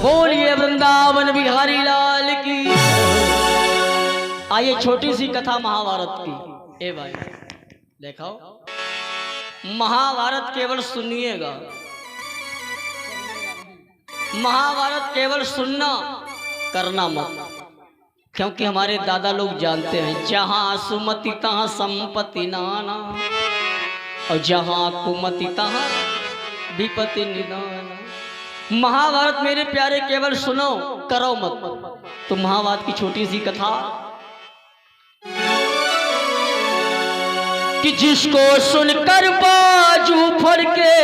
बोलिए वृंदावन बिहारी लाल की। आइए छोटी सी कथा महाभारत की। ए भाई देखो, महाभारत केवल सुनिएगा, महाभारत केवल सुनना, करना मत। क्योंकि हमारे दादा लोग जानते हैं, जहां सुमति तहां संपत्ति नाना, और जहां कुमति तहां विपत्ति निदान। महाभारत मेरे प्यारे केवल सुनो, करो मत। तो महाभारत की छोटी सी कथा कि जिसको सुनकर बाजू फड़के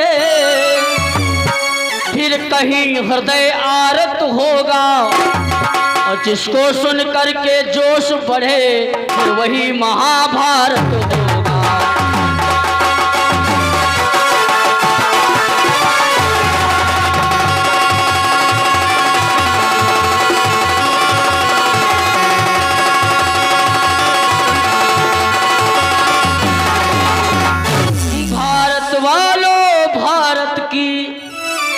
फिर कहीं हृदय आरत होगा, और जिसको सुन करके जोश बढ़े फिर वही महाभारत होगा। भारत वालों, भारत की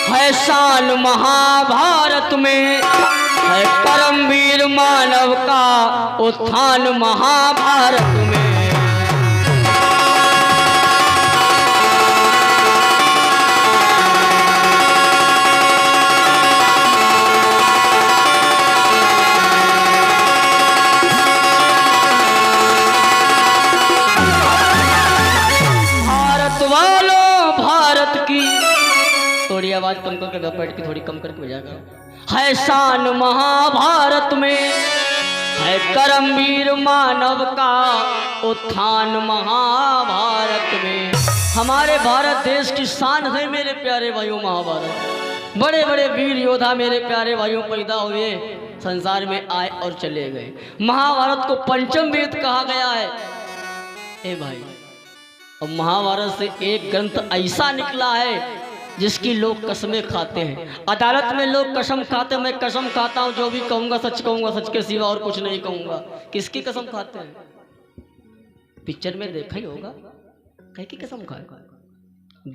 है शान महाभारत में, है परमवीर मानव का उत्थान महाभारत में। भारत वालों, भारत की, थोड़ी आवाज कम करके बैठ के थोड़ी कम करके बजाएगा, है शान महाभारत में, है करमवीर मानव का उत्थान महाभारत में। हमारे भारत देश की शान है मेरे प्यारे भाइयों महाभारत। बड़े बड़े वीर योद्धा मेरे प्यारे भाइयों पैदा हुए, संसार में आए और चले गए। महाभारत को पंचम वेद कहा गया है। ए भाई, और महाभारत से एक ग्रंथ ऐसा निकला है जिसकी लोग कसमें खाते हैं। अदालत में लोग कसम खाते हैं, मैं कसम खाता हूं जो भी कहूंगा सच कहूंगा, सच के सिवा और कुछ नहीं कहूंगा। किसकी कसम खाते हैं? पिक्चर में देखा ही होगा, कहीं की कसम खाएगा?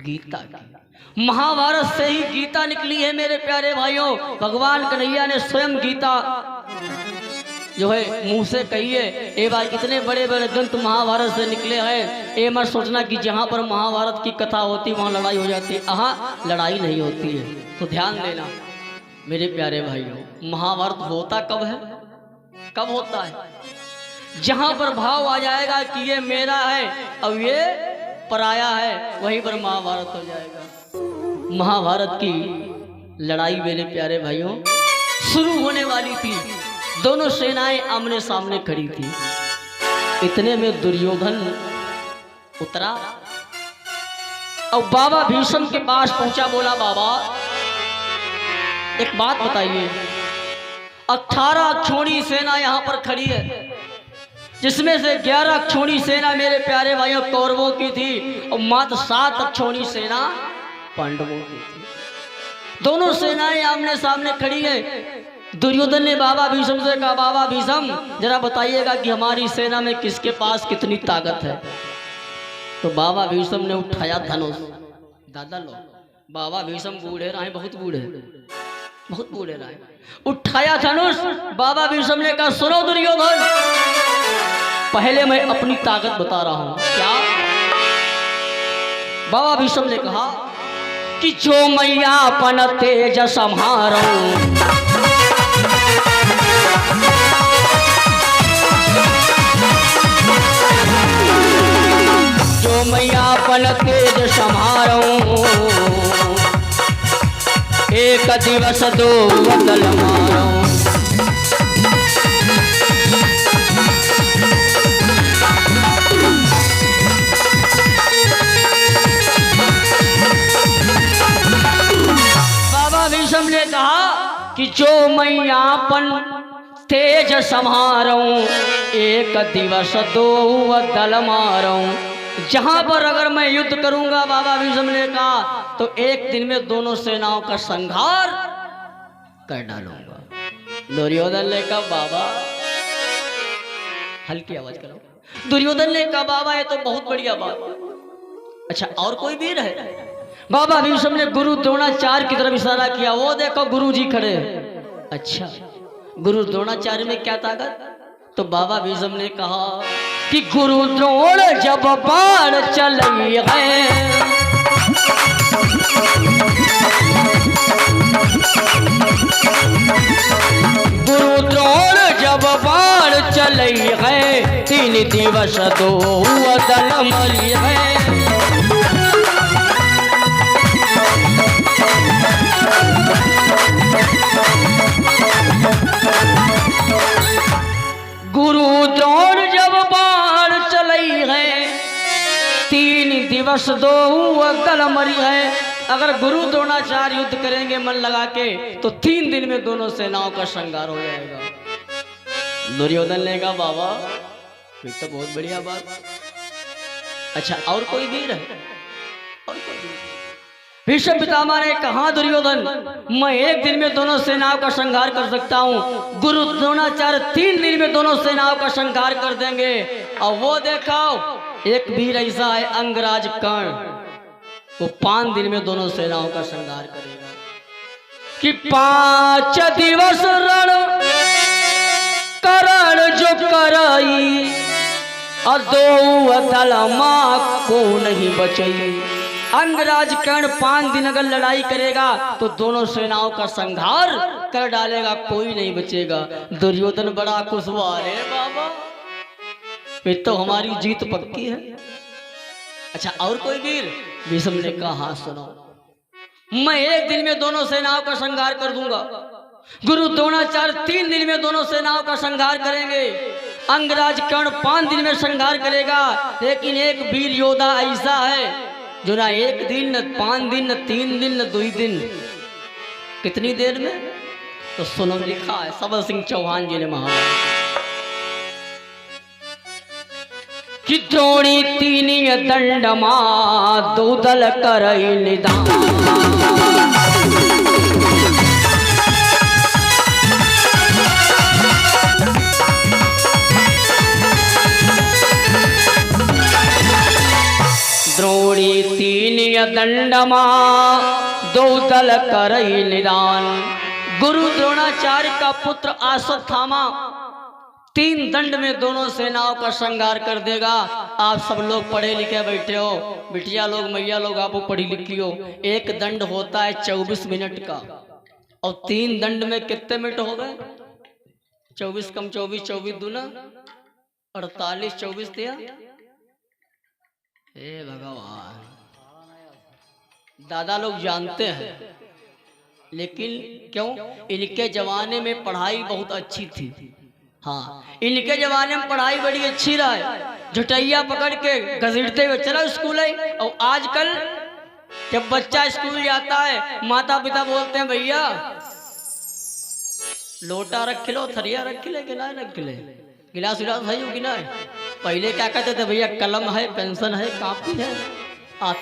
गीता की। महाभारत से ही गीता निकली है मेरे प्यारे भाइयों। भगवान कन्हैया ने स्वयं गीता जो है मुंह से कहिए। ए भाई, इतने बड़े बड़े ग्रंथ महाभारत से निकले हैं। ए मत सोचना कि जहां पर महाभारत की कथा होती वहां लड़ाई हो जाती है। हाँ, लड़ाई नहीं होती है, तो ध्यान देना मेरे प्यारे भाइयों। महाभारत होता कब है? कब होता है? जहां पर भाव आ जाएगा कि ये मेरा है और ये पराया है, वहीं पर महाभारत हो जाएगा। महाभारत की लड़ाई मेरे प्यारे भाइयों शुरू होने वाली थी। दोनों सेनाएं आमने सामने खड़ी थी। इतने में दुर्योधन उतरा और बाबा भीष्म के पास पहुंचा। बोला, बाबा एक बात बताइए, 18 अक्षौणी सेना यहां पर खड़ी है, जिसमें से 11 अक्षौणी सेना मेरे प्यारे भाइयों कौरवों की थी और मात्र 7 अक्षौणी सेना पांडवों की थी। दोनों सेनाएं आमने सामने खड़ी है। दुर्योधन ने बाबा भीष्म से कहा, बाबा भीष्म जरा बताइएगा कि हमारी सेना में किसके पास कितनी ताकत है। तो बाबा भीष्म ने उठाया धनुष। दादा लो, बाबा भीष्म बूढ़े रहे, बहुत बूढ़े, बहुत बूढ़े रहे। उठाया धनुष। बाबा भीष्म ने कहा, सुनो दुर्योधन, पहले मैं अपनी ताकत बता रहा हूं। क्या? बाबा भीष्म ने कहा कि जो मैया अपन तेज संहारूं, जो मैया अपन तेज संहारूं, एक दिवस दो बदल मारूं। बाबा भीष्म ने कहा कि जो मैया अपन तेज संहारूं, एक दिवस दो दल मारूं। जहां पर अगर मैं युद्ध करूंगा, बाबा भीष्म ने कहा, तो एक दिन में दोनों सेनाओं का संहार कर डालूंगा। दुर्योधन ने कहा, बाबा, हल्की आवाज करो। दुर्योधन ने कहा, बाबा ये तो बहुत बढ़िया बात। अच्छा, और कोई वीर है? बाबा भीष्म ने गुरु द्रोणाचार्य की तरफ इशारा किया। वो देखो गुरु जी खड़े हैं। अच्छा, गुरु द्रोणाचार्य में क्या ताकत? तो बाबा भीष्म ने कहा कि गुरु द्रोण जब बाण चलई है, गुरु द्रोण जब बाण चलई है, 3 दिवस 2 दल मरी है। गुरु द्रोण जब बाण चलई है, 3 दिवस 2 दल मरी है। अगर गुरु द्रोणाचार्य युद्ध करेंगे मन लगा के तो 3 दिन में दोनों सेनाओं का संहार हो जाएगा। दुर्योधन ने कहा बाबा ये तो बहुत बढ़िया बात। अच्छा, और कोई वीर है? और कोई वीर? भीष्म पितामह ने कहा दुर्योधन मैं 1 दिन में दोनों सेनाओं का संहार कर सकता हूँ, गुरु द्रोणाचार्य 3 दिन में दोनों सेनाओं का संहार कर देंगे। और वो देखो एक वीर ऐसा है अंगराज कर्ण, वो 5 दिन में दोनों सेनाओं का संहार करेगा। कि 5 दिवस रण करण जो करई, और 2 दल मां को नहीं बचई। अंगराज कर्ण 5 दिन अगर लड़ाई करेगा तो दोनों सेनाओं का संहार कर डालेगा, कोई नहीं बचेगा। दुर्योधन बड़ा खुश हुआ, अरे बाबा फिर तो हमारी जीत पक्की है। अच्छा, और कोई वीर? भीष्म ने कहा हाँ सुनो, मैं 1 दिन में दोनों सेनाओं का संहार कर दूंगा, गुरु द्रोणाचार्य 3 दिन में दोनों सेनाओं का संहार करेंगे, अंगराज कर्ण 5 दिन में संहार करेगा। लेकिन एक वीर योद्धा ऐसा है जो ना 1 दिन न 5 दिन न 3 दिन न 2 दिन, कितनी देर में? तो सुनो, लिखा है सबल सिंह चौहान जी ने महाभारत कि द्रोणी 3 दंडमा 2 दल करई निदान। द्रोणी 3 दंडमा 2 दल करई निदान। गुरु द्रोणाचार्य का पुत्र अश्वत्थामा 3 दंड में दोनों सेनाओं का संहार कर देगा। आप सब लोग पढ़े लिखे बैठे हो, बिटिया लोग मैया लोग आप पढ़ी लिखी हो। एक दंड होता है 24 मिनट का, और 3 दंड में कितने मिनट हो गए? 24 कम 24, 24 दूना 48, 24 दिया। हे भगवान, दादा लोग जानते हैं, लेकिन क्यों? इनके जमाने में पढ़ाई बहुत अच्छी थी। हाँ, इनके जमाने में पढ़ाई बड़ी अच्छी रहा है, झुटैया पकड़ के घसीटते हुए चलो स्कूल है। और आजकल जब बच्चा स्कूल जाता है माता पिता बोलते हैं भैया लोटा रख लो, थरिया रख ले, गिलास रख ले, गिलास विलास है कि ना। पहले क्या कहते थे भैया कलम है, पेंसिल है, कापी है,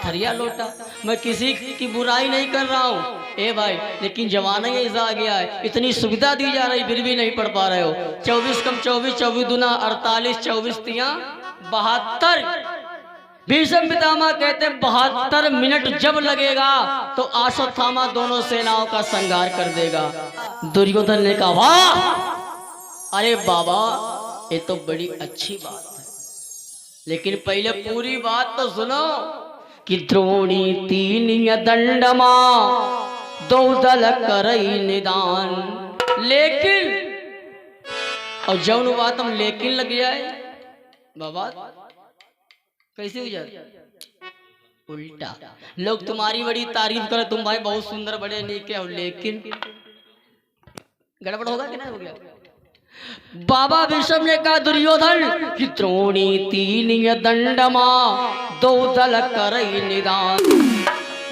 थरिया लोटा। मैं किसी की बुराई नहीं कर रहा हूँ ए भाई, लेकिन जमाना ही ऐसा आ गया है, इतनी सुविधा दी जा रही फिर भी नहीं पढ़ पा रहे हो। 24 कम 24, 24 दूना 48, 24 तिया 72। भीष्म पितामह कहते हैं 72 मिनट जब लगेगा तो अश्वत्थामा दोनों सेनाओं का संहार कर देगा। दुर्योधन ने कहा वाह, अरे बाबा ये तो बड़ी अच्छी बात है, लेकिन पहले पूरी बात तो सुनो कि द्रोणी 3 दंडमा 2 दल करई निदान। लेकिन और जौन बात हम लेकिन लग जाए बाबा कैसे हो जाए उल्टा। लोग तुम्हारी बड़ी तारीफ करे, तुम भाई बहुत सुंदर बड़े नीके हो, लेकिन गड़बड़ होगा कि नहीं हो गया? बाबा भीष्म ने कहा दुर्योधन कि द्रोणी 3 दंडमा 2 दल करई निदान।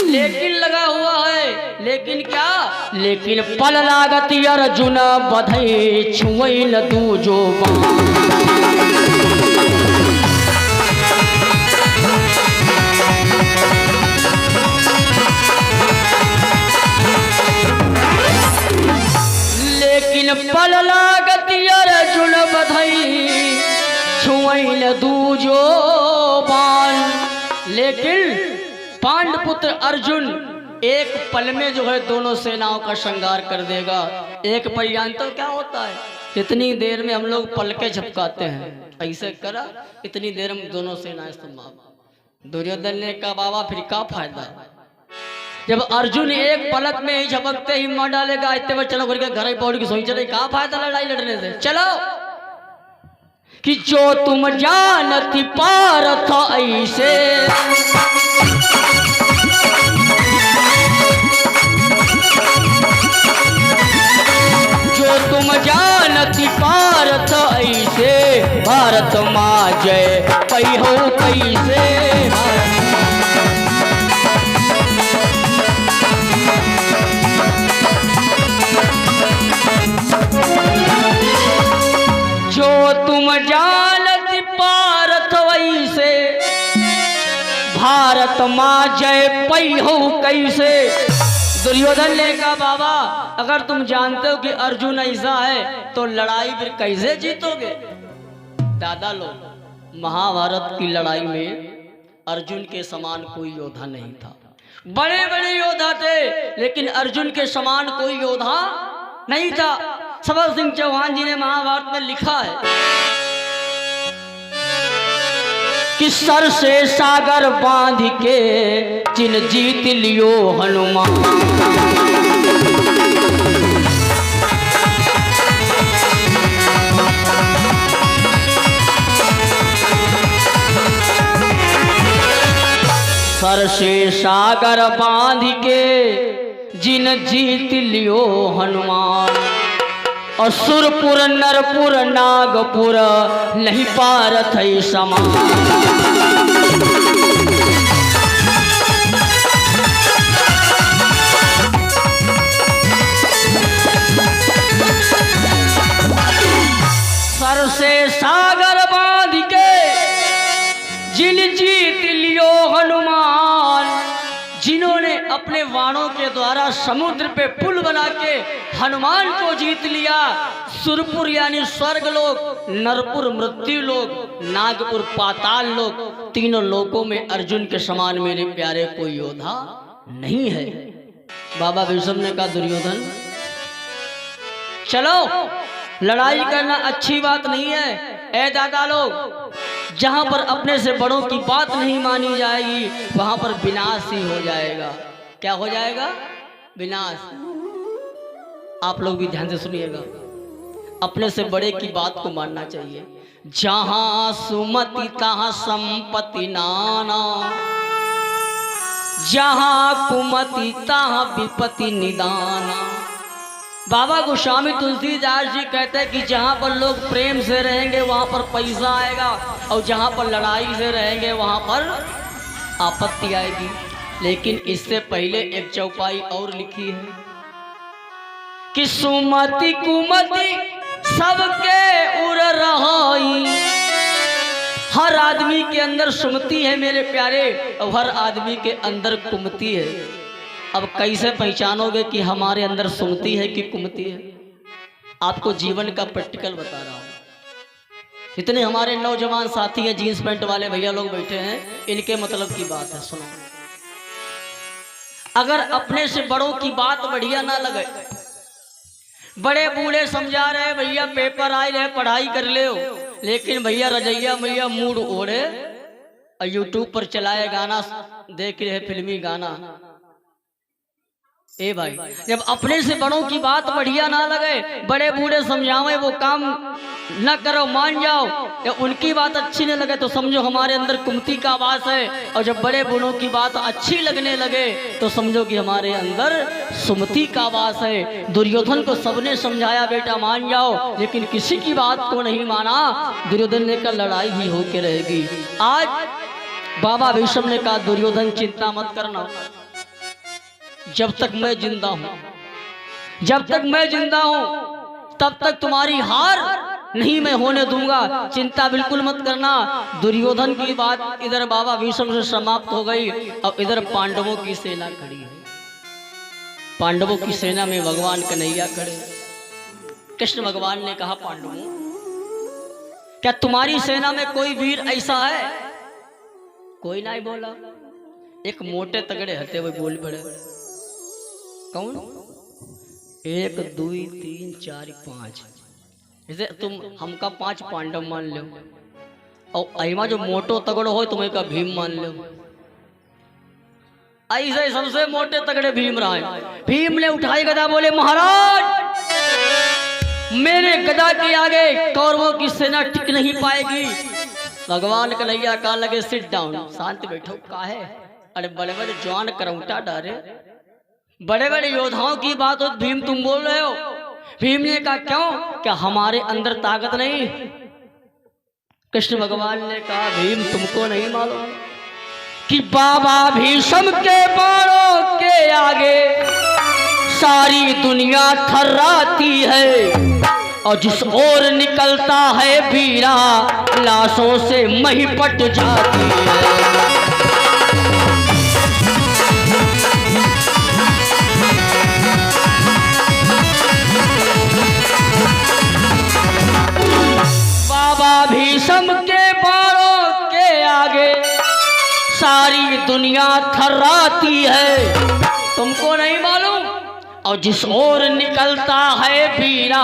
लेकिन लगा हुआ है, लेकिन क्या? लेकिन पल लागति अर्जुन बधई छुई न दूजो लेकिन पल लागति अर्जुन बधई छुई न दूजो बाण। लेकिन पांडपुत्र अर्जुन एक पल में जो है दोनों सेनाओं का संहार कर देगा। एक पर्यंत क्या होता है, इतनी देर में हम लोग पलके झपकाते हैं, ऐसे करा इतनी देर में दोनों सेनाएं समाप्त। दुर्योधन ने कहा बाबा फिर क्या फायदा, जब अर्जुन एक पलक में ही झपकते ही मार डालेगा, इतने बजे चलो करके घर पौड़ की सोई चले, क्या फायदा लड़ाई लड़ने से। चलो कि जो तुम जानती पारथ ऐसे, जो तुम जानती पारथ ऐसे, भारत माँ जय पई हो कैसे। जो तुम जानती पारथ वैसे, भारत माँ जय पई हो कैसे। दुर्योधन ने कहा बाबा अगर तुम जानते हो कि अर्जुन ऐसा है तो लड़ाई फिर कैसे जीतोगे। दादा लोग, महाभारत की लड़ाई में अर्जुन के समान कोई योद्धा नहीं था। बड़े बड़े योद्धा थे लेकिन अर्जुन के समान कोई योद्धा नहीं था। सबल सिंह चौहान जी ने महाभारत में लिखा है कि सर से सागर बांध के जिन जीत लियो हनुमान, सर से सागर बांध के जिन जीत लियो हनुमान, असुरपुर नरपुर नागपुर नहीं पारथ समान। सर से सागर बांध के जिन जीत लियो हनुमान, जिन्होंने अपने वाणों के द्वारा समुद्र पे पुल बना के हनुमान को जीत लिया। सुरपुर यानी स्वर्ग लोक, नरपुर मृत्यु लोक, नागपुर पाताल लोक, तीनों लोकों में अर्जुन के समान मेरे प्यारे कोई योद्धा नहीं है। बाबा भीष्म ने कहा दुर्योधन चलो लड़ाई करना अच्छी बात नहीं है। ए दादा लोग, जहां पर अपने से बड़ों की बात नहीं मानी जाएगी वहां पर विनाश ही हो जाएगा। क्या हो जाएगा? विनाश। आप लोग भी ध्यान से सुनिएगा, अपने से बड़े की बात को मानना चाहिए। जहां सुमति तहां संपत्ति नाना, जहां कुमति तहां विपत्ति निदाना। बाबा गोस्वामी तुलसीदास जी कहते हैं कि जहाँ पर लोग प्रेम से रहेंगे वहाँ पर पैसा आएगा, और जहाँ पर लड़ाई से रहेंगे वहाँ पर आपत्ति आएगी। लेकिन इससे पहले एक चौपाई और लिखी है कि सुमति कुमति सबके उड़ रही। हर आदमी के अंदर सुमति है मेरे प्यारे, और हर आदमी के अंदर कुमति है। अब कैसे पहचानोगे कि हमारे अंदर सुमति है कि कुमति है? आपको जीवन का प्रैक्टिकल बता रहा हूं। इतने हमारे नौजवान साथी हैं, जीन्स पैंट वाले भैया लोग बैठे हैं, इनके मतलब की बात है, सुनो। अगर अपने से बड़ों की बात बढ़िया ना लगे, बड़े बूढ़े समझा रहे भैया पेपर आए रहे पढ़ाई कर ले हो, लेकिन भैया रजैया भैया मूड ओढ़े और यूट्यूब पर चलाए गाना देख रहे फिल्मी गाना। ए भाई, जब अपने से बड़ों की बात बढ़िया ना लगे, बड़े बूढ़े समझावे वो काम न करो मान जाओ, या उनकी बात अच्छी न लगे तो समझो हमारे अंदर कुमति का वास है। और जब बड़े बूढ़ों की बात अच्छी लगने लगे तो समझो कि हमारे अंदर सुमति का वास है। दुर्योधन को सबने समझाया बेटा मान जाओ, लेकिन किसी की बात को नहीं माना। दुर्योधन ने कहा लड़ाई ही होके रहेगी। आज बाबा भीष्म ने कहा दुर्योधन चिंता मत करना, जब तक मैं जिंदा हूं, जब तक मैं जिंदा हूं तब तक तुम्हारी हार नहीं मैं होने दूंगा, चिंता बिल्कुल मत करना। दुर्योधन की बात इधर बाबा भीष्म से समाप्त हो गई। अब इधर पांडवों की सेना खड़ी है। पांडवों की सेना में भगवान कन्हैया खड़े। कृष्ण भगवान ने कहा पांडवों, क्या तुम्हारी सेना में कोई वीर ऐसा है? कोई नहीं बोला। एक मोटे तगड़े हते हुए बोल पड़े, कौन? 1 2 3 4 5, जैसे तुम हमका 5 पांडव मान लो और अहिमा जो मोटो तगड़ो हो तुम्हें का भीम मान लो। ऐसे सबसे मोटे तगड़े भीम रहा है। भीम ने उठाई गदा, बोले महाराज मेरे गदा के आगे कौरवों की सेना टिक नहीं पाएगी। भगवान कन्हैया कहा लगे सिट डाउन, शांति बैठो। का है? अरे बड़े बड़े जवान करौटा डारे, बड़े बड़े योद्धाओं की बात हो, भीम तुम बोल रहे हो। भीम ने कहा क्यों? क्या हमारे अंदर ताकत नहीं? कृष्ण भगवान ने कहा भीम तुमको नहीं मालूम कि बाबा भीष्म के बाणों के आगे सारी दुनिया थर्राती है और जिस ओर निकलता है वीरा लाशों से मही पट जाती है। बाबा भीष्म के बाणों के आगे सारी दुनिया थर्राती है, तुमको नहीं मालूम? और जिस ओर निकलता है वीरा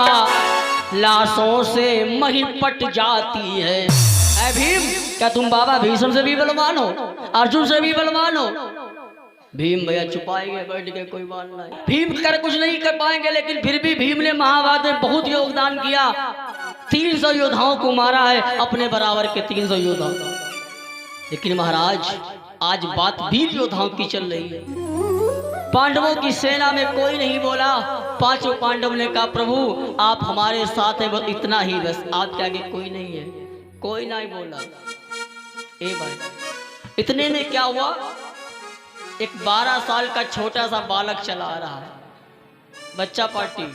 लाशों से मही पट जाती है। ऐ भीम क्या तुम बाबा भीष्म से भी बलवान हो, अर्जुन से भी बलवान हो? भीम भैया छुपाएंगे बैठ के, कोई बात नहीं। भीम कर कुछ नहीं कर पाएंगे, लेकिन फिर भी भीम ने महाभारत में बहुत योगदान किया। 300 योद्धाओं को मारा है, अपने बराबर के 300 योद्धा। लेकिन महाराज आज बात वीर योद्धाओं की चल रही है। पांडवों की सेना में कोई नहीं बोला। 5 पांडव ने कहा प्रभु आप हमारे साथ हैं, बस इतना ही, बस आपके आगे कोई नहीं है। कोई नहीं बोला। ए भाई इतने में क्या हुआ, एक 12 साल का छोटा सा बालक चला आ रहा है। बच्चा पार्टी,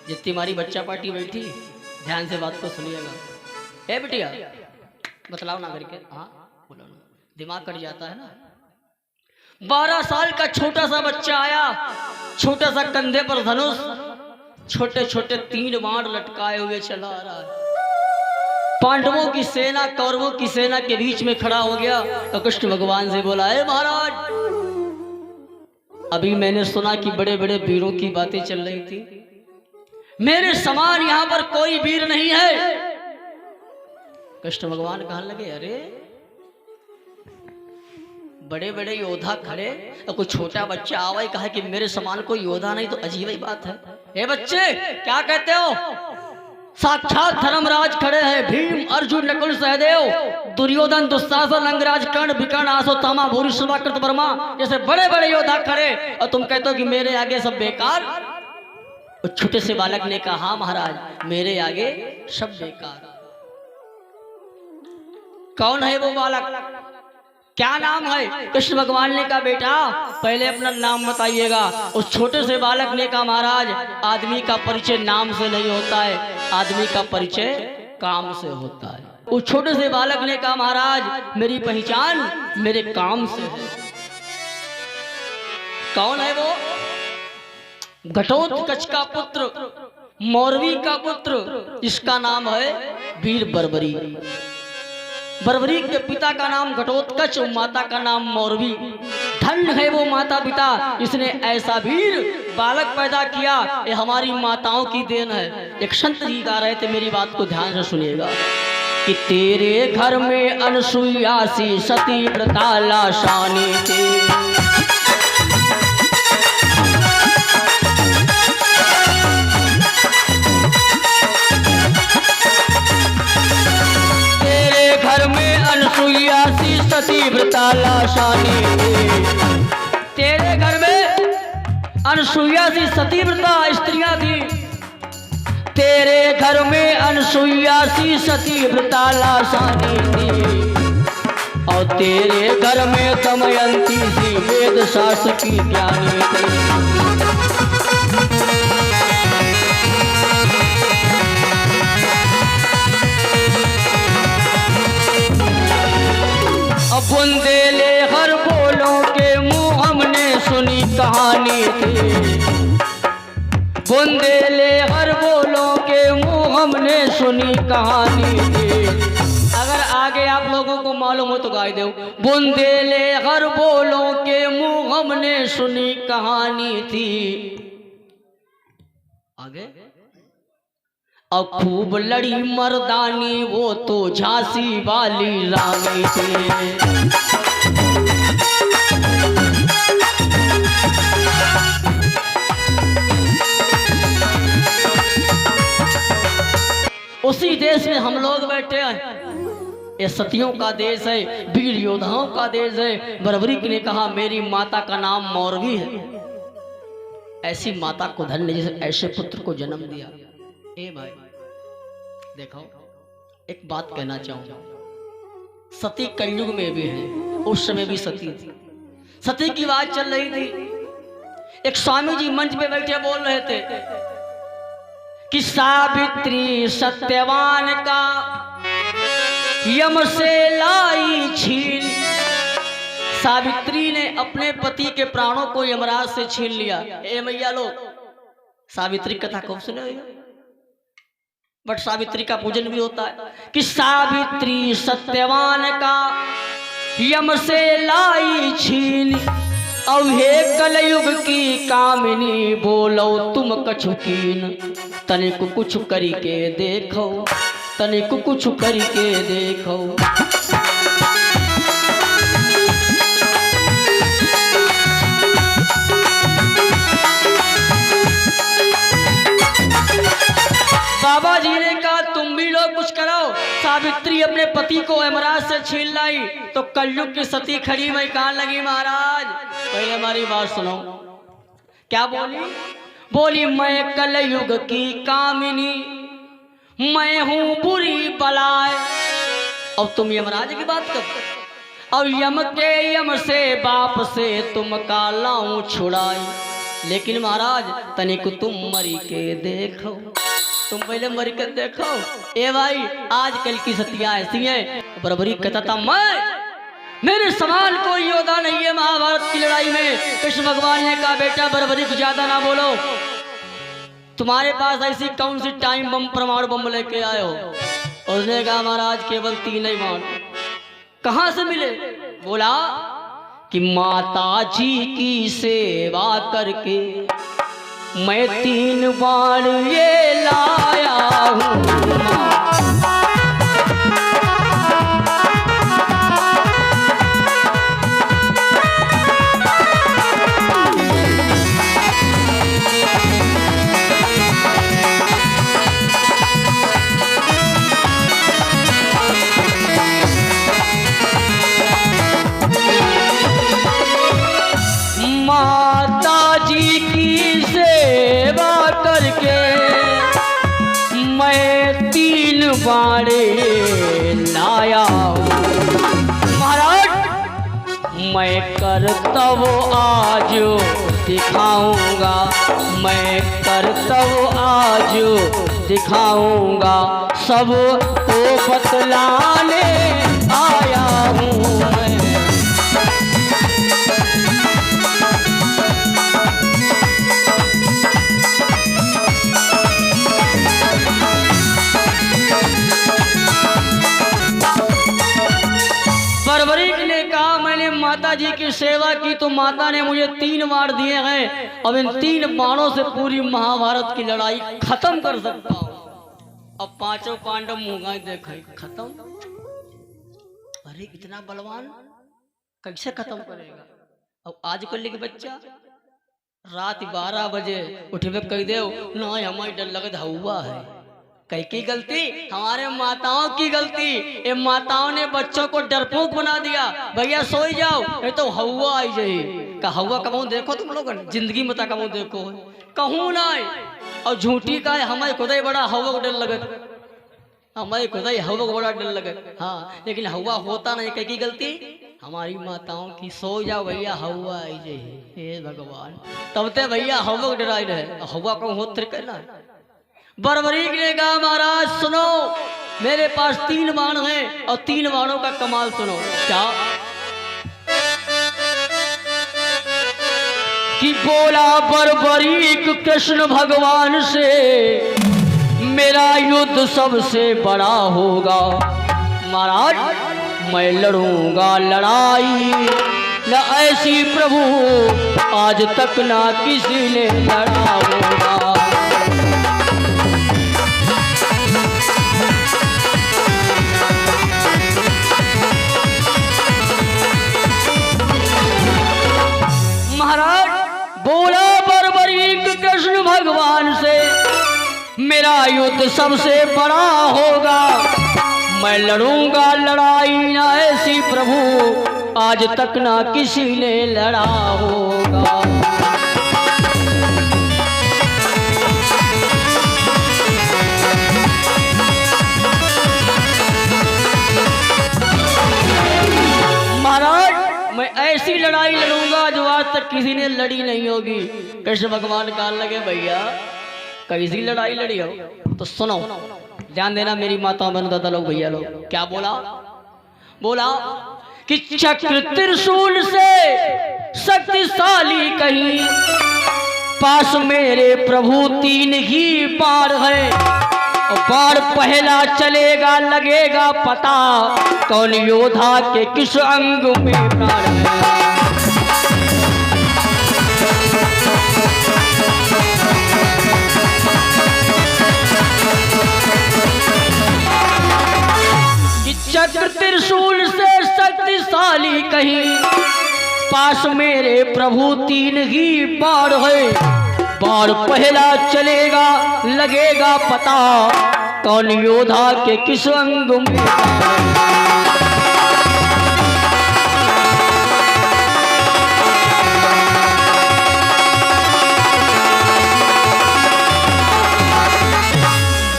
जितनी हमारी बच्चा पार्टी बैठी, ध्यान से बात को सुनिएगा। ए बिटिया बतलाओ ना करके, हाँ बोलो ना, दिमाग कट जाता है ना। 12 साल का छोटा सा बच्चा आया, छोटा सा कंधे पर धनुष, छोटे छोटे 3 बाण लटकाए हुए चला आ रहा है। पांडवों की सेना कौरवों की सेना के बीच में खड़ा हो गया तो कृष्ण भगवान से बोला है महाराज अभी मैंने सुना कि बड़े बड़े वीरों की बातें चल रही थी, मेरे समान यहां पर कोई वीर नहीं है। कृष्ण भगवान कहने लगे अरे बड़े बड़े योद्धा खड़े और कोई छोटा बच्चा आवा ही कहा कि मेरे समान कोई योद्धा नहीं, तो अजीब ही बात है। ए बच्चे क्या कहते हो? साक्षात धर्मराज खड़े हैं, भीम अर्जुन नकुल सहदेव दुर्योधन दुस्शासन अंगराज कर्ण विकर्ण आसो तामा भूरि कृत वर्मा जैसे बड़े बड़े योद्धा खड़े, और तुम कहते हो कि मेरे आगे सब बेकार। उस छोटे से बालक ने कहा हाँ महाराज मेरे आगे सब बेकार। कौन है वो बालक, क्या नाम है? कृष्ण भगवान ने कहा बेटा पहले अपना नाम बताइएगा। उस छोटे से बालक ने कहा महाराज आदमी का परिचय नाम से नहीं होता है, आदमी का परिचय काम से होता है। उस छोटे से बालक ने कहा महाराज मेरी पहचान मेरे काम से है। कौन है वो? घटोत्कच का पुत्र, मौरवी का पुत्र, इसका नाम है वीर बर्बरी। बर्बरी के पिता का नाम घटोत्कच, माता का नाम मौरवी। धन्य है वो माता पिता, इसने ऐसा वीर बालक पैदा किया, ये हमारी माताओं की देन है। एक संत जी गा रहे थे, मेरी बात को ध्यान से सुनिएगा कि तेरे घर में अनसुईया सी सती व्रता लाशानी थी। अनसुईया सी सती व्रता लाशानी थी। तेरे घर में अनसुईया सी सती व्रता स्त्रियां थी। तेरे घर में अनसुईया सी सती व्रता लाशानी थी, और तेरे घर में दमयंती सी वेद शास्त्र की ज्ञानी थी। बुंदेले हर बोलों के मुंह हमने सुनी कहानी थी। बुंदेले हर बोलों के मुंह हमने सुनी कहानी थी। अगर आगे आप लोगों को मालूम हो तो गाई दो। बुंदेले हर बोलों के मुंह हमने सुनी कहानी थी, आगे और खूब लड़ी मर्दानी वो तो झांसी वाली रानी थी। उसी देश में हम लोग बैठे हैं। ये सतियों का देश है, वीर योद्धाओं का देश है। बरबरी ने कहा मेरी माता का नाम मौरवी है। ऐसी माता को धन्य जिसे ऐसे पुत्र को जन्म दिया। ए भाई देखो, एक बात कहना चाहूंगा, सती कलयुग में भी है, उस समय भी सती थी। सती की बात चल रही थी। एक स्वामी जी मंच पे बैठे बोल रहे थे कि सावित्री सत्यवान का यम से लाई छीन। सावित्री ने अपने पति के प्राणों को यमराज से छीन लिया। ए मैया लोग, सावित्री कथा खूब सुने हो, बट सावित्री का पूजन भी होता है कि सावित्री सत्यवान का यम से लाई छीन। अब हे कलयुग की कामिनी बोलो तुम कछुकीन। तनिक कुछ करी के देखो, तनिक कुछ करी के देखो। बाबा जी ने कहा तुम भी लोग कुछ करो। सावित्री अपने पति को यमराज से छीन लाई तो कलयुग की सती खड़ी वही कहां लगी महाराज पहले हमारी बात सुनो। क्या बोली? बोली मैं कलयुग की कामिनी, मैं हूं बुरी बलाय। अब तुम यमराज की बात करो और यम के यम से बाप से तुम का लाऊं छुड़ाई। लेकिन महाराज तनिक तुम मरी के देखो, तुम पहले मर के देखो। ए भाई आजकल की सतियां ऐसी हैं। बरबरी कहता था मैं मेरे समान कोई योद्धा नहीं है महाभारत की लड़ाई में। कृष्ण भगवान ने कहा बेटा बरबरी को ज्यादा ना बोलो, तुम्हारे पास ऐसी कौन सी टाइम बम परमाणु बम लेके आए हो? उसने कहा महाराज केवल 3 ही बाण। कहां से मिले? बोला कि माता जी की सेवा करके मैं 3 बाण ये लाया हूँ। माता जी की सेवा करके मैं 3 बाणे लाया हूँ। महाराज मैं कर्तव्य आज दिखाऊंगा, मैं कर्तव्य आज दिखाऊंगा। सब को बतलाने आया हूँ मैं। बरबरी ने कहा मैंने माता जी की सेवा की तो माता ने मुझे 3 बाण दिए हैं। अब इन 3 बाणों से पूरी महाभारत की लड़ाई खत्म कर सकता हूं। अब 5 पांडव मुंगाई देखे खत्म। अरे इतना बलवान कैसे खत्म करेगा? अब आजकल के बच्चा रात 12 बजे उठे कह दे ना हमारी डर लगे हुआ है। कई की गलती? हमारे माताओं की गलती। ये माताओं ने बच्चों को डरपोक बना दिया। भैया सोई जाओ, ये तो हवा आई जाए। का हवा का मुंह देखो तुम लोग, जिंदगी में का मुंह देखो कहूँ ना। और झूठी का है हमारे खुदा बड़ा हवा को डर लगे, हमारे खुदा हवा को बड़ा डर लगे। हाँ लेकिन हवा होता नहीं। कई की गलती? हमारी माताओं की। सो जाओ भैया हवा आई जाए। हे भगवान, तब ते भैया हवा को डराई रहे। हवा को होते कहना। बरबरी ने कहा महाराज सुनो, मेरे पास 3 बाण हैं और 3 बाणों का कमाल सुनो। क्या? कि बोला बरबरीक कृष्ण भगवान से मेरा युद्ध सबसे बड़ा होगा। महाराज मैं लड़ूंगा लड़ाई न ऐसी प्रभु आज तक ना किसी ने लड़ा होगा। मेरा युद्ध सबसे बड़ा होगा, मैं लड़ूंगा लड़ाई ना ऐसी प्रभु आज तक ना किसी ने लड़ा होगा। महाराज मैं ऐसी लड़ाई लड़ूंगा जो आज तक किसी ने लड़ी नहीं होगी। कृष्ण भगवान कहा लगे भैया कैसी लड़ाई लड़ी हो, तो सुनो ध्यान देना मेरी माता बहन दादा लोग भैया लोग। क्या बोला? बोला कि चक्र त्रिशूल से शक्तिशाली कहीं, पास मेरे प्रभु तीन ही बाण है, बाण पहला चलेगा लगेगा पता कौन योद्धा के किस अंग में प्राण है। चक्र त्रिशूल से शक्तिशाली कहीं, पास मेरे प्रभु तीन ही बाण है, बाण पहला चलेगा लगेगा पता कौन योद्धा के किस अंग में।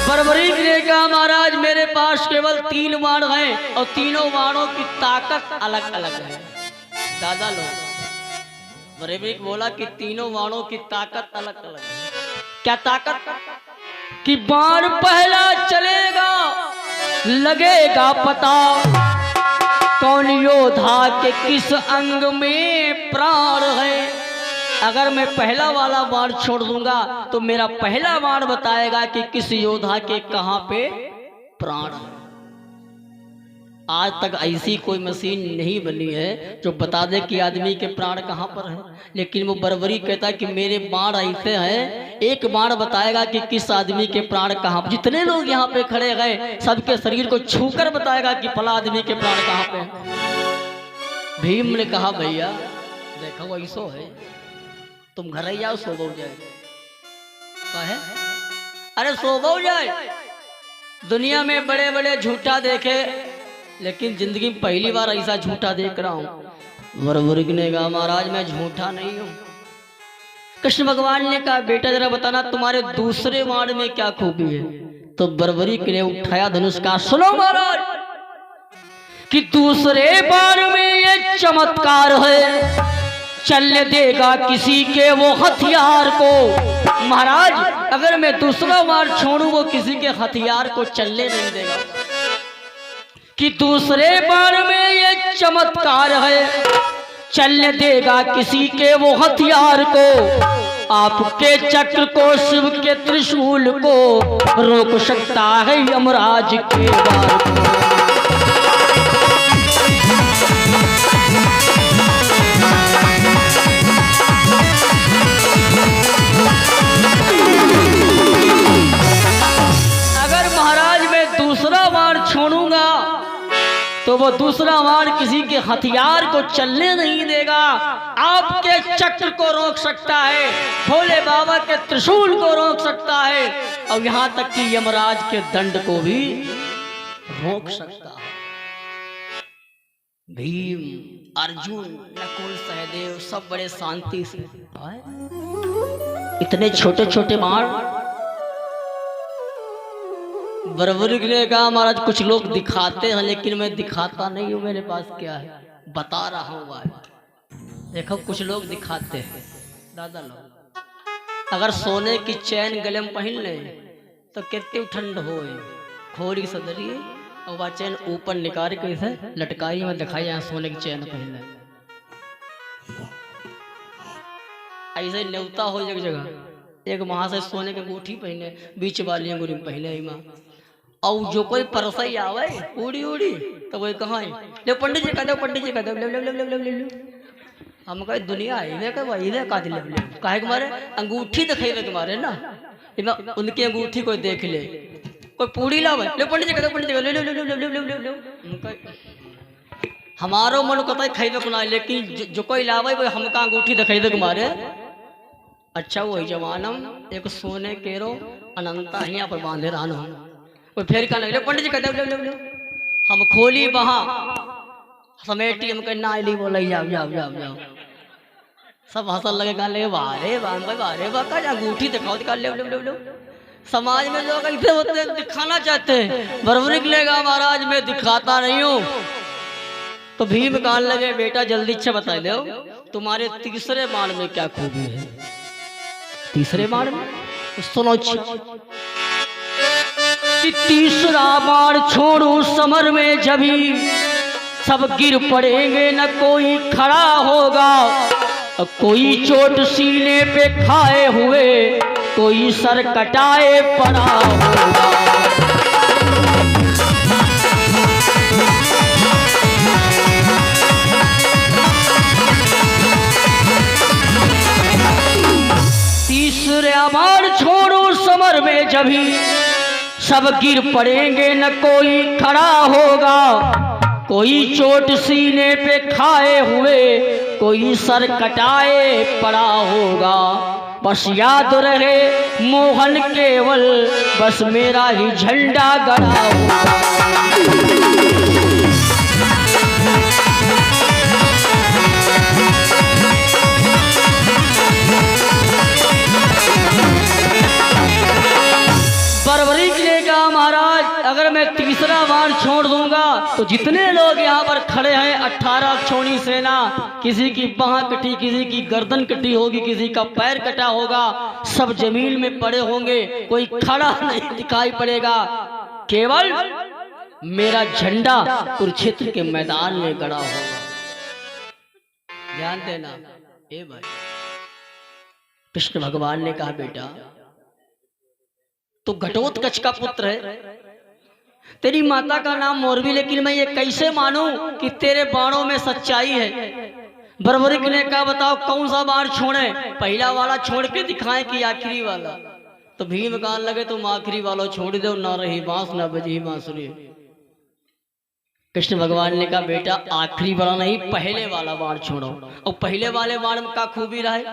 बर्बरीक ने कहा महाराज मेरे पास केवल 3 बाण हैं और तीनों बाणों की ताकत अलग अलग है। दादा लोग बर्बरीक बोला कि तीनों बाणों की ताकत अलग अलग है। क्या ताकत? कि बाण पहला चलेगा लगेगा पता कौन योद्धा के किस अंग में प्राण है। अगर मैं पहला वाला बाण छोड़ दूंगा तो मेरा पहला बाण बताएगा कि किस योद्धा के कहां पे प्राण है। आज तक ऐसी कोई मशीन नहीं बनी है जो बता दे कि आदमी के प्राण कहां पर है, लेकिन वो बर्बरी कहता है कि मेरे बाण ऐसे हैं, एक बाण बताएगा कि किस आदमी के प्राण कहां पर। जितने लोग यहाँ पे खड़े गए सबके शरीर को छूकर बताएगा कि फला आदमी के प्राण कहां पे है। भीम ने कहा भैया देखो ऐसो है, तुम घर ही जाओ सोबो जाए। कहे अरे सोबो जाए, दुनिया में बड़े बड़े झूठा देखे लेकिन जिंदगी में पहली बार ऐसा झूठा देख रहा हूं। बर्बरीक ने कहा महाराज मैं झूठा नहीं हूं। कृष्ण भगवान ने कहा बेटा जरा बताना तुम्हारे दूसरे बाण में क्या खूबी है। तो बर्बरीक ने उठाया धनुष का, सुनो महाराज कि दूसरे बाण में ये चमत्कार है, चलने देगा किसी के वो हथियार को। महाराज अगर मैं दूसरा बाण छोड़ूं वो किसी के हथियार को चलने नहीं देगा। कि दूसरे बाण में ये चमत्कार है, चलने देगा किसी के वो हथियार को। आपके चक्र को शिव के त्रिशूल को रोक सकता है यमराज के वार को। तो वो दूसरा बाण किसी के हथियार को चलने नहीं देगा, आपके चक्र को रोक सकता है, भोले बाबा के त्रिशूल को रोक सकता है और यहाँ तक कि यमराज के दंड को भी रोक सकता है। भीम, अर्जुन, नकुल, सहदेव सब बड़े शांति से, इतने छोटे छोटे बाण। बर्बरीक ने कहा महाराज कुछ लोग दिखाते हैं लेकिन मैं दिखाता नहीं हूं, मेरे पास क्या है बता रहा हूं। देखो कुछ लोग दिखाते हैं दादा लोग, अगर सोने की चैन गले में पहन ले तो कितनी ठंड हो, खोरी सदरी और वह चैन ऊपर निकाल कैसे लटकाई में दिखाई यहाँ सोने की चैन पहन ले। ऐसे न्योता हो एक जगह, एक वहां से सोने की अंगूठी पहने, बीच वाली अंगूठी पहने माँ, और जो कोई परसई आवे उड़ी उड़ी तो वही कहा ले पंडित जी कह दो, पंडित जी कह दो, ले ले ले ले ले ले। हम कहे दुनिया है का वही ले का दिले काहे के मारे अंगूठी दिखाई के मारे ना, उनकी अंगूठी कोई देख ले, कोई पूरी लावे ले पंडित जी कह दो, पंडित जी ले ले ले ले ले ले ले। हमारो मन कहता है खाई को ना, लेकिन जो कोई लावे वो हमका अंगूठी दिखाई के मारे। अच्छा वही जवानम एक सोने केरो अनंता यहाँ पर बांधे रहना वो फिर कहने लगे पंडित जी कहते ले हम खोली वहां समेटी हम कहना ली बोले जाओ जाओ जाओ जाओ सब हंसल लगे कहा ले वारे वारे वाह अंगूठी दिखाओ दिखा ले ले समाज में लोग ऐसे होते हैं दिखाना चाहते हैं बरबरी लेगा महाराज मैं दिखाता नहीं हूँ। तो भीम कहने लगे बेटा जल्दी अच्छा बता दो तुम्हारे तीसरे बाण में क्या खूबी है। तीसरे बाण में सुनो कि तीसरा बाण छोड़ू समर में जभी सब गिर पड़ेंगे न कोई खड़ा होगा कोई चोट सीने पे खाए हुए कोई सर कटाए पड़ा होगा। तीसरे बाण छोड़ो समर में जभी सब गिर पड़ेंगे न कोई खड़ा होगा कोई चोट सीने पे खाए हुए कोई सर कटाए पड़ा होगा। बस याद रहे मोहन केवल बस मेरा ही झंडा गड़ा होगा। बरबरी लेगा महाराज अगर मैं तीसरा बार छोड़ दूंगा तो जितने लोग यहाँ पर खड़े हैं 18 छोड़ी सेना किसी की बाह कटी किसी की गर्दन कटी होगी किसी का पैर कटा होगा सब जमीन में पड़े होंगे कोई खड़ा नहीं दिखाई पड़ेगा केवल मेरा झंडा कुरुक्षेत्र के मैदान में गड़ा होगा। ध्यान देना ए भाई कृष्ण भगवान ने कहा बेटा तो घटोत्कच का पुत्र है तेरी माता का नाम मोरवी लेकिन मैं ये कैसे मानूं कि तेरे बाणों में सच्चाई है। बरबरिक ने कहा बताओ कौन सा बाण छोड़े पहला वाला छोड़ के दिखाएं कि आखिरी वाला। तो भीम कहने लगे तुम आखिरी वाला छोड़ दो ना रही बांस ना बजी बांसुरी। कृष्ण भगवान ने कहा बेटा आखिरी वाला नहीं पहले वाला बाण छोड़ो। और पहले वाले बाण में का खूबी रहे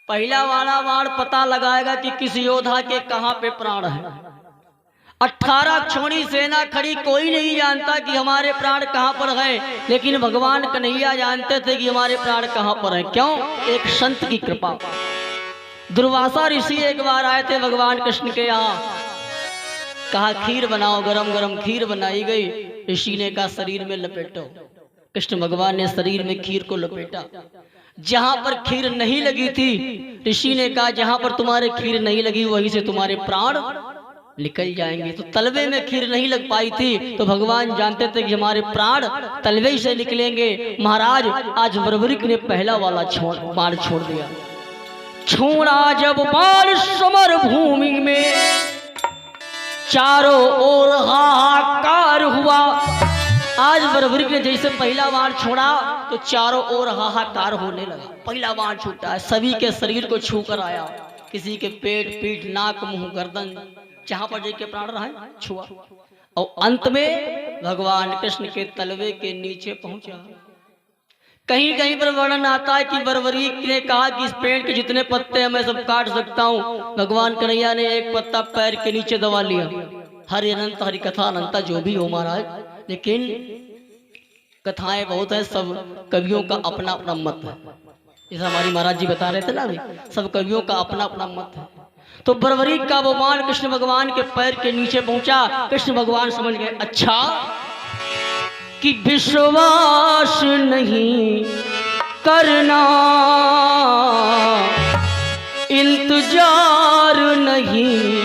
पहला वाला बाण पता लगाएगा कि किस योद्धा के कहां पे प्राण है। 18 छोड़ी सेना खड़ी कोई नहीं जानता कि हमारे प्राण कहां पर हैं लेकिन भगवान कन्हैया जानते थे कि हमारे प्राण कहां पर हैं। क्यों एक संत की कृपा। दुर्वासा ऋषि एक बार आए थे भगवान कृष्ण के यहाँ कहा खीर बनाओ गरम गरम खीर बनाई गई। ऋषि ने कहा शरीर में लपेटो। कृष्ण भगवान ने शरीर में खीर को लपेटा। जहां पर खीर नहीं लगी थी ऋषि ने कहा जहां पर तुम्हारे खीर नहीं लगी वहीं से तुम्हारे प्राण निकल जाएंगे। तो तलवे में खीर नहीं लग पाई थी तो भगवान जानते थे कि हमारे प्राण तलवे से निकलेंगे। महाराज आज बरबरिक ने पहला वाला बाण छोड़ दिया। छोड़ा जब बाण समर भूमि में चारों ओर हाहाकार हुआ। आज बरबरिक ने जैसे पहला बाण छोड़ा तो चारों ओर हाहाकार होने लगा। पहला बाण छूटा है सभी के शरीर को छू कर आया किसी के पेट पीठ नाक मुंह गर्दन जहां पर के प्राण रहा छुआ और अंत में भगवान कृष्ण के तलवे के नीचे पहुंचा। कहीं कहीं पर वर्णन आता है कि बरबरिक ने कहा कि इस पेड़ के जितने पत्ते हैं मैं सब काट सकता हूँ। भगवान कन्हैया ने एक पत्ता पैर के नीचे दबा लिया। हरि अनंत हरि कथा अनंता जो भी हो महाराज लेकिन कथाएं बहुत है सब कवियों का अपना अपना मत है। जैसा हमारी महाराज जी बता रहे थे ना अभी सब कवियों का अपना अपना मत है। तो बरबरिक का वो बाण कृष्ण भगवान के पैर के नीचे पहुंचा। कृष्ण भगवान समझ गए अच्छा कि विश्वास नहीं करना इंतजार नहीं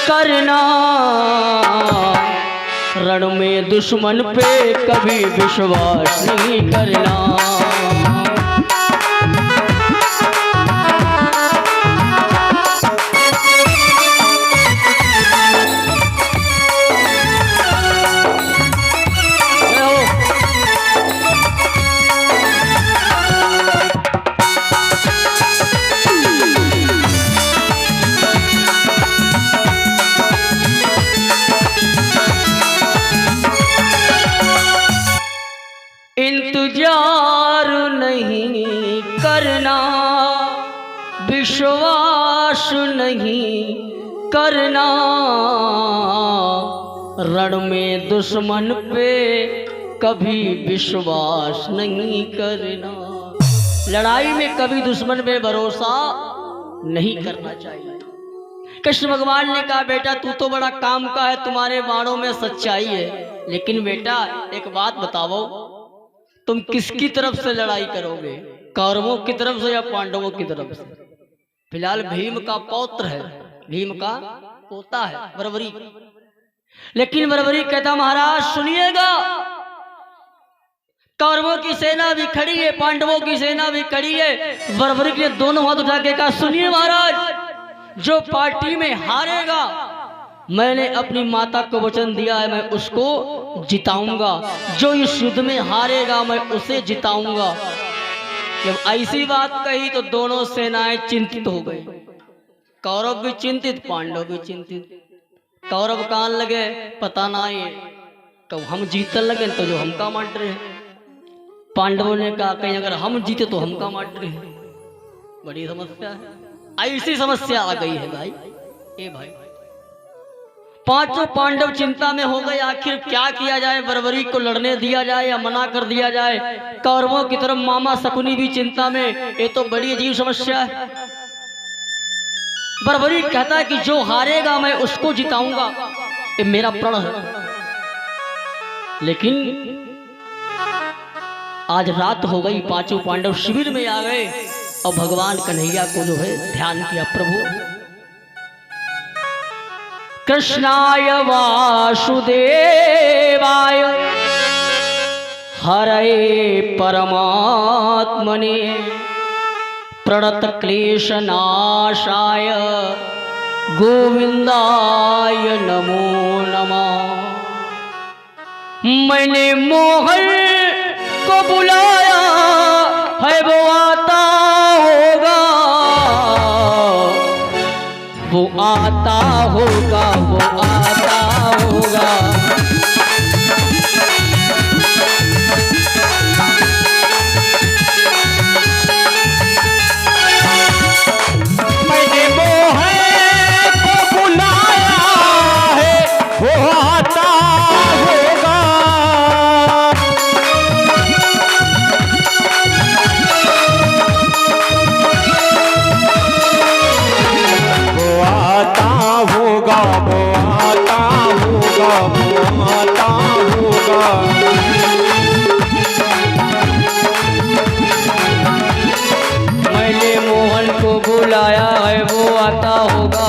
करना रण में दुश्मन पे कभी विश्वास नहीं करना। इंतजार विश्वास नहीं करना, रण में दुश्मन पे कभी विश्वास नहीं करना। लड़ाई में कभी दुश्मन पे भरोसा नहीं करना चाहिए। कृष्ण भगवान ने कहा बेटा तू तो बड़ा काम का है, तुम्हारे बाणों में सच्चाई है, लेकिन बेटा एक बात बताओ, तुम किसकी तरफ से लड़ाई करोगे, कौरवों की तरफ से या पांडवों की तरफ से? फिलहाल भीम का पौत्र है, भीम का पोता है बर्बरी, लेकिन बर्बरी कहता महाराज सुनिएगा, कौरवों की सेना भी खड़ी है, पांडवों की सेना भी खड़ी है। बर्बरी ने दोनों हाथ उठा के कहा सुनिए महाराज, जो पार्टी में हारेगा मैंने अपनी माता को वचन दिया है मैं उसको जिताऊंगा, जो इस युद्ध में हारेगा मैं उसे जिताऊंगा। जब ऐसी बात कही तो दोनों सेनाएं चिंतित हो गई, कौरव भी चिंतित पांडव भी चिंतित। कौरव कान लगे पता ना ये कब हम जीतने लगे तो जो हमका मार रहे हैं, पांडवों ने कहा कहीं अगर हम जीते तो हमका मार रहे हैं। बड़ी समस्या है, ऐसी समस्या आ गई है भाई। ए भाई पांचों पांडव चिंता में हो गए, आखिर क्या किया जाए, बर्बरी को लड़ने दिया जाए या मना कर दिया जाए। कौरवों की तरफ मामा शकुनी भी चिंता में, ये तो बड़ी अजीब समस्या है। बर्बरी कहता है कि जो हारेगा मैं उसको जिताऊंगा, ये मेरा प्रण है। लेकिन आज रात हो गई, पांचों पांडव शिविर में आ गए और भगवान कन्हैया को जो है ध्यान किया, प्रभु कृष्णाय वासुदेवाय हरे परमात्मने प्रणत क्लेशनाशाय गोविंदाय नमो नमः। मैंने मोहन को बुलाया है वो आता होगा, वो आता होगा, वो आता होगा। मैंने मोहन को बुलाया है वो आता होगा, वो आता होगा, वो आता होगा, वो आता होगा। मैंने मोहन को बुलाया है वो आता होगा,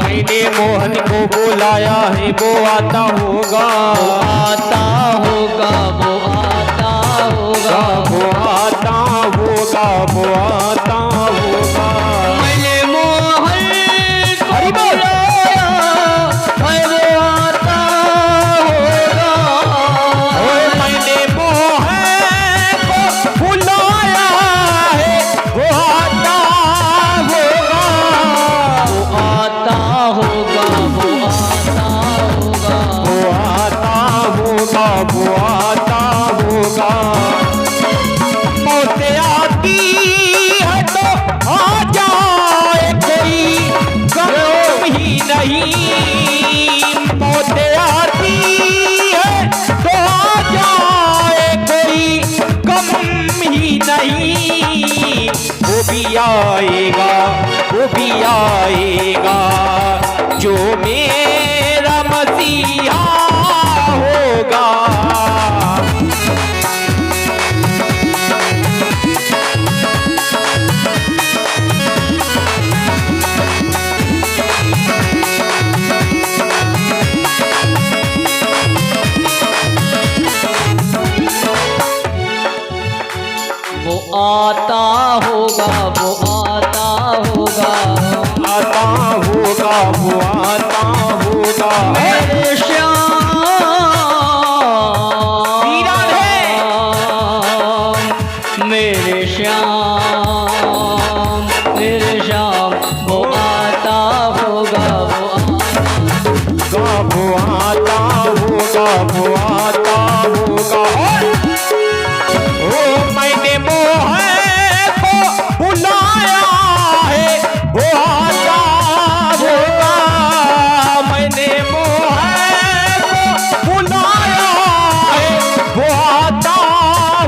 मैंने मोहन को बुलाया है वो आता होगा, वो आता होगा, वो आता होगा, वो आता होगा, वो आता होगा। मैंने मोहन को हरि बोल। बुलाया है वो आता होगा, और मैंने मोहन को बुलाया है वो आता होगा, वो आता होगा, वो आता होगा। वो आता होगा, वो आता होगा। मौत आती है तो आ जाए, कोई गम ही नहीं। मौत आती है तो आ जाए, कोई गम ही नहीं। वो भी आएगा, वो भी आएगा, जो मेरा मसीहा होगा। वो आता होगा, वो आता होगा, आता होगा, वो आता होगा। मेरे श्याम वीरा है। मेरे श्याम, मेरे श्याम, वो आता होगा, वो आता होगा, वो आता होगा। ओ मैंने मोहन को बुलाया है वो आता होगा, मैंने मोहन को बुलाया है, वो आता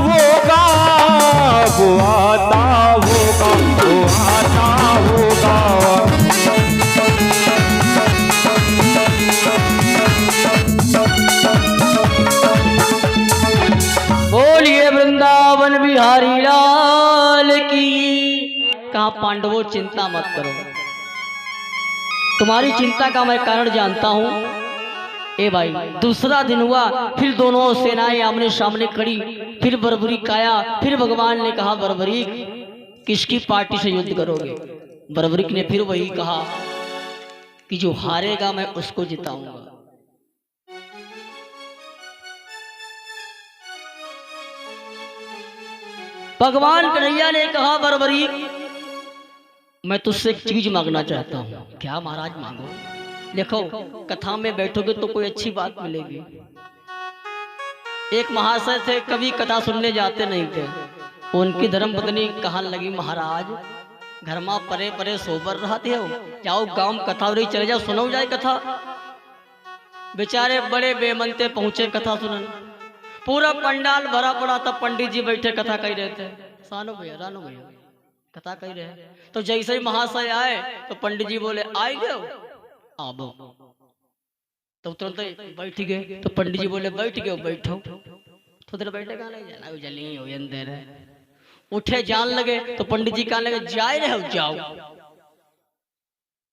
होगा, वो आता होगा, वो आता होगा। बोलिए वृंदावन बिहारी लाल की। कहा पांडवों चिंता मत करो, तुम्हारी चिंता का मैं कारण जानता हूं। ए भाई, दूसरा दिन हुआ, फिर दोनों सेनाएं आमने सामने खड़ी, फिर बर्बरीक आया। फिर भगवान ने कहा बर्बरीक किसकी पार्टी से युद्ध करोगे? बर्बरीक ने फिर वही कहा कि जो हारेगा मैं उसको जिताऊंगा। भगवान कन्हैया ने कहा बर्बरीक मैं तुझसे एक चीज मांगना चाहता हूँ। क्या महाराज? मांगो। देखो, कथा में बैठोगे तो कोई अच्छी बात मिलेगी। एक महाशय थे, कभी कथा सुनने जाते नहीं थे। उनकी धर्मपत्नी कहने लगी महाराज घर में परे परे सोबर रहते हो, जाओ गांव में कथा हो रही, चले जाओ सुनो जाए कथा। बेचारे बड़े बेमनते पहुंचे कथा सुनने। पूरा पंडाल भरा पड़ा था, पंडित जी बैठे कथा कह रहे थे। सानो भैया रानो भैया कथा कह रहे। तो जैसे ही महाशय आए तो पंडित जी बोले आए गए आबो। तो तुरंत बैठ गए। तो पंडित जी बोले बैठ गए, बैठो। तो देर बैठेगा नहीं, जाना जली हो अंदर है। उठे जान लगे तो पंडित जी कहने लगे जाए रहे हो जाओ।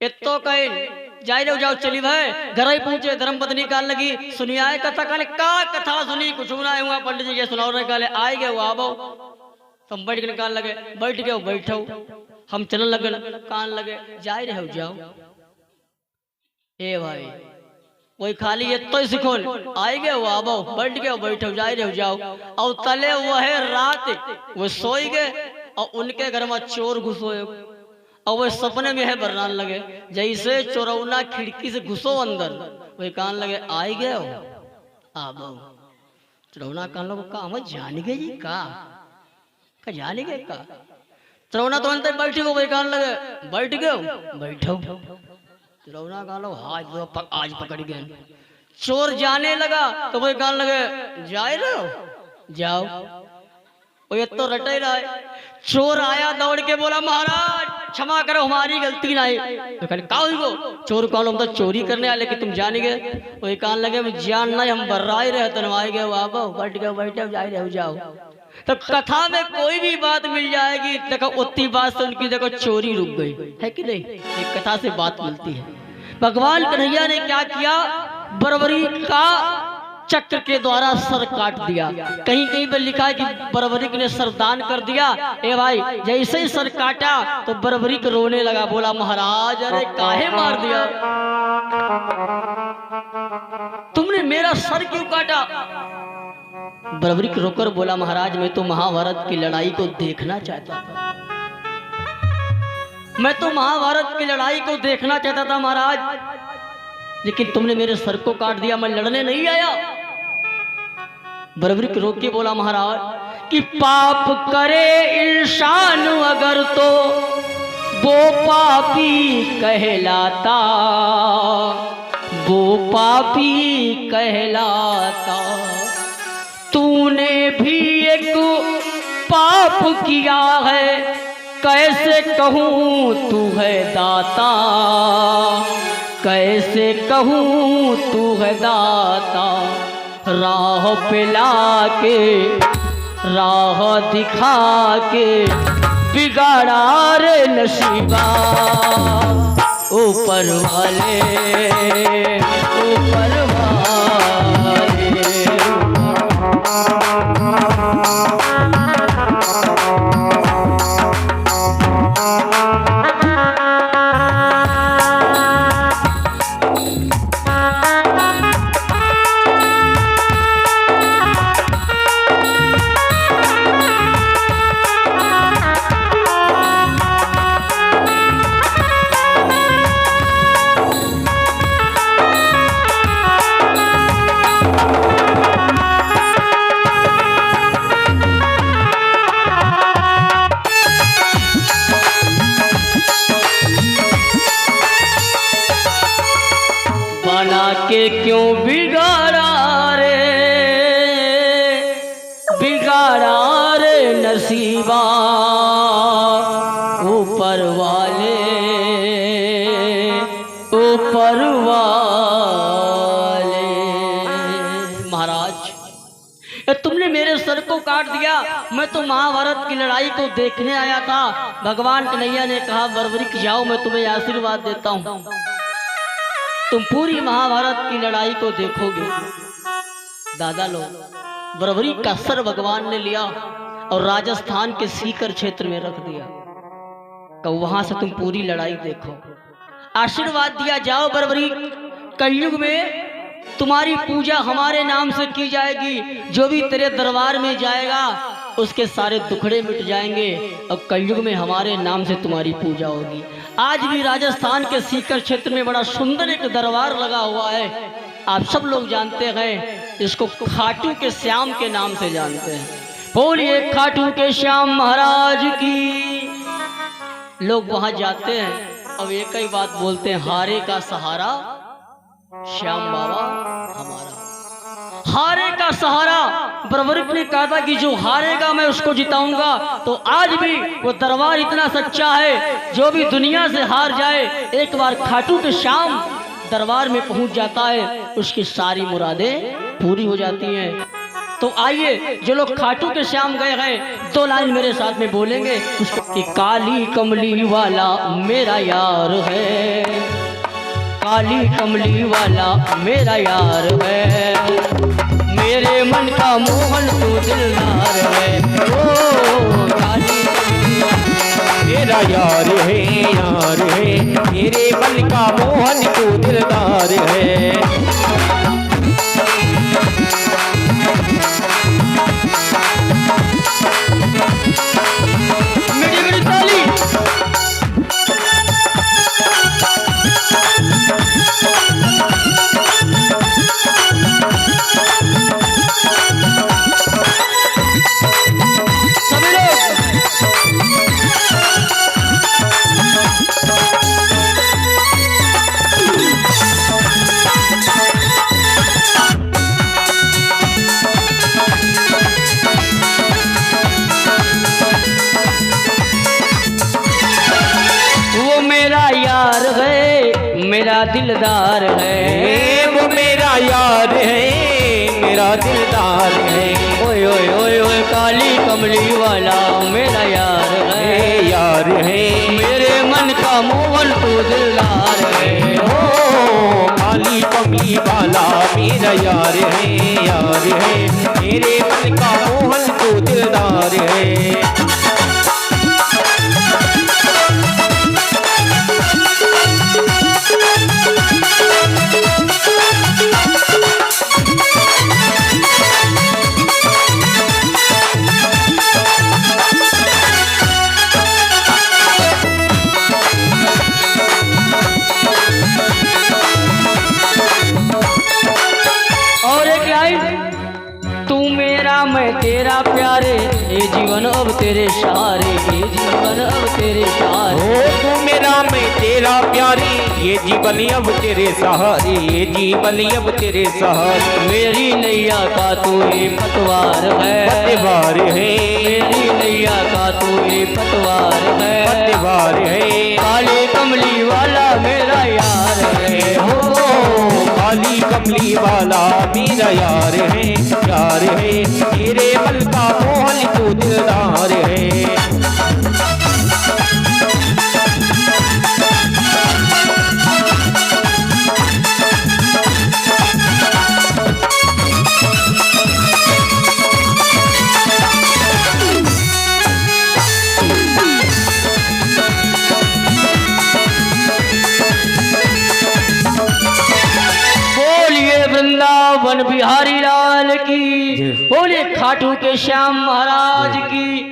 इतो कहे जाए रहे हो जाओ, चली भाई। घर ही पहुंचे, धर्मपत्नी कहने लगी सुनिए आए कथा। कहने का कथा सुनी? कुछ ना हुआ। पंडित जी के सुनाओ रहे, कहले आए गए आबो। तुम बैठ के कहने लगे बैठ गए बैठो। हम चलने लगे, कहने लगे जाए रहे हो जाओ। ए भाई वही खाली ये तो सिखो, आए गए वो आबो, बैठ गए बैठो, जाए रहे हो जाओ। और तले वह रात वो सोई गए और उनके घर में चोर घुसो और वो सपने में है बरनान लगे। जैसे चोरौना खिड़की से घुसो अंदर, वही कहने लगे आए गए हो आबो। चोरौना कहने लगे का हम जान गए जी का जाने गए का? चोरौना तो अंदर बैठे हो, वही कहने लगे बैठ गए बैठो। चोरौना कहा लो हाथ आज पकड़ गए। चोर जाने लगा तो वही कहने लगे जाए रहे हो जाओ। वो ये तो रटे रहा है। चोर आया दौड़ के बोला महाराज क्षमा करो हमारी गलती नहीं। तो कहने का हुई वो? चोर कौन? हम तो चोरी करने आए लेकिन तुम जान गए। वही कहने लगे जान नहीं, हम बर्राए रहे तनवाए गए वाबो, बैठ गए बैठे जाए रहे जाओ। तो कथा में कोई भी बात मिल जाएगी, देखो उतनी बात से उनकी देखो चोरी रुक गई है कि नहीं। एक कथा से बात मिलती है। भगवान कन्हैया ने क्या किया? बर्बरीक का चक्र के द्वारा सर काट दिया। कहीं कहीं पर लिखा है कि बर्बरीक ने सर दान कर दिया। ए भाई जैसे ही सर काटा तो बर्बरीक रोने लगा, बोला महाराज अरे काहे मार दिया? तुमने मेरा सर क्यों काटा? बर्बरीक रोकर बोला महाराज मैं तो महाभारत की लड़ाई को देखना चाहता था। मैं तो महाभारत की लड़ाई को देखना चाहता था महाराज, लेकिन तुमने मेरे सर को काट दिया, मैं लड़ने नहीं आया। बर्बरीक रोक के बोला महाराज कि पाप करे इंसान अगर तो वो पापी कहलाता, वो पापी कहलाता। तूने भी एक पाप किया है, कैसे कहूँ तू है दाता, कैसे कहूँ तू है दाता। राह पे लाके राह दिखा के बिगाड़ा रे नसीबा। ऊपर वाले ऊपर वाले बना के क्यों बिगाड़ा रे, बिगाड़ा रे नसीबा ऊपर वाले, ऊपर वाले। महाराज तुमने मेरे सर को काट दिया, मैं तो महाभारत की लड़ाई को देखने आया था। भगवान कन्हैया ने कहा बरबरीक जाओ, मैं तुम्हें आशीर्वाद देता हूँ, तुम पूरी महाभारत की लड़ाई को देखोगे। दादा लोग बरबरीक का सर भगवान ने लिया और राजस्थान के सीकर क्षेत्र में रख दिया, तो वहां से तुम पूरी लड़ाई देखो। आशीर्वाद दिया जाओ बरबरीक, कलयुग में तुम्हारी पूजा हमारे नाम से की जाएगी, जो भी तेरे दरबार में जाएगा उसके सारे दुखड़े मिट जाएंगे और कलयुग में हमारे नाम से तुम्हारी पूजा होगी। आज भी राजस्थान के सीकर क्षेत्र में बड़ा सुंदर एक दरबार लगा हुआ है, आप सब लोग जानते हैं, इसको खाटू के श्याम के नाम से जानते हैं। बोलिए खाटू के श्याम महाराज की। लोग वहां जाते हैं अब एक ही बात बोलते हैं, हारे का सहारा श्याम बाबा हमारा। हारे का सहारा बरबरीक ने कहा था कि जो हारेगा मैं उसको जिताऊंगा, तो आज भी वो दरबार इतना सच्चा है, जो भी दुनिया से हार जाए एक बार खाटू के श्याम दरबार में पहुंच जाता है, उसकी सारी मुरादें पूरी हो जाती हैं। तो आइए जो लोग खाटू के श्याम गए हैं, दो लाइन मेरे साथ में बोलेंगे कि काली कमली वाला मेरा यार है, काली कमली वाला मेरा यार है, मेरे मन का मोहन तू दिलदार है। ओ काली मेरा यार है, यार है, मेरे मन का मोहन तू दिलदार है। मेरी मेरी ताली। मेरा दिलदार है, वो मेरा यार है, मेरा दिलदार है। ओए ओए ओए ओए काली कमली वाला मेरा यार है, यार है, मेरे मन का मोहन तू दिलदार है। ओ काली कमली वाला मेरा यार है, यार है, मेरे मन का मोहन तू दिलदार है। मैं तेरा प्यारे, ये जीवन अब तेरे सहारे, ये जीवन अब तेरे सहारे। ओ तू मेरा मैं तेरा प्यारे, ये जीवन अब तेरे सहारे, ये जीवन अब तेरे सहारे। मेरी नैया का तू ही पतवार है, पतवार है, मेरी नैया का तू ही पतवार है, पतवार है। काली कमली वाला मेरा यार है, हो काली कमली वाला मेरा यार है, यार है, तेरे मन का मोहन तू दिलदार है। वृंदावन बिहारी लाल की, बोले खाटू के श्याम महाराज की।